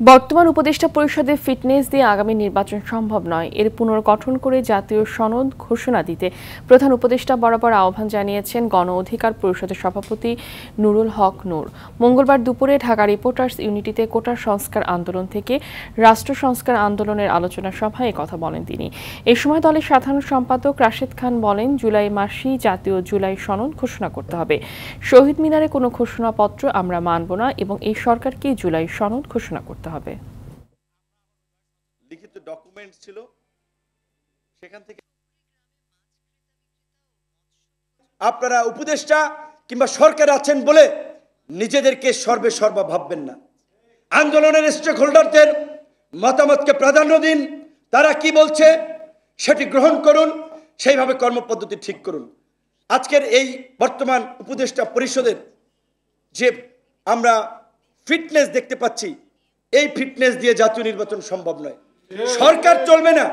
বর্তমান উপদেষ্টা পরিষদের ফিটনেস দিয়ে আগামী নির্বাচন সম্ভব নয়, এর পুনর্গঠন করে জাতীয় সনদ ঘোষণা দিতে প্রধান উপদেষ্টা বরাবর আহ্বান জানিয়েছেন গণ অধিকার পরিষদের সভাপতি নুরুল হক নূর। মঙ্গলবার দুপুরে ঢাকা রিপোর্টার্স ইউনিটিতে কোটা সংস্কার আন্দোলন থেকে রাষ্ট্র সংস্কার আন্দোলনের আলোচনা সভায় কথা বলেন তিনি। এ সময় দলের সাধারণ সম্পাদক রাশেদ খান বলেন, জুলাই মাসেই জাতীয় জুলাই সনদ ঘোষণা করতে হবে। শহীদ মিনারে কোনো ঘোষণাপত্র আমরা মানব না এবং এই সরকারকেই জুলাই সনদ ঘোষণা করতে হবে। লিখিত ডকুমেন্ট ছিল, সেখান থেকে আপনারা উপদেষ্টা কিংবা সরকার আছেন বলে নিজেদেরকে সর্বা ভাববেন না। আন্দোলনের স্টেক হোল্ডারদের মতামতকে প্রাধান্য দিন, তারা কি বলছে সেটি গ্রহণ করুন, সেইভাবে কর্মপদ্ধতি ঠিক করুন। আজকের এই বর্তমান উপদেষ্টা পরিষদের যে আমরা ফিটনেস দেখতে পাচ্ছি, এই ফিটনেস দিয়ে জাতীয় নির্বাচন সম্ভব নয়। সরকার চলবে না।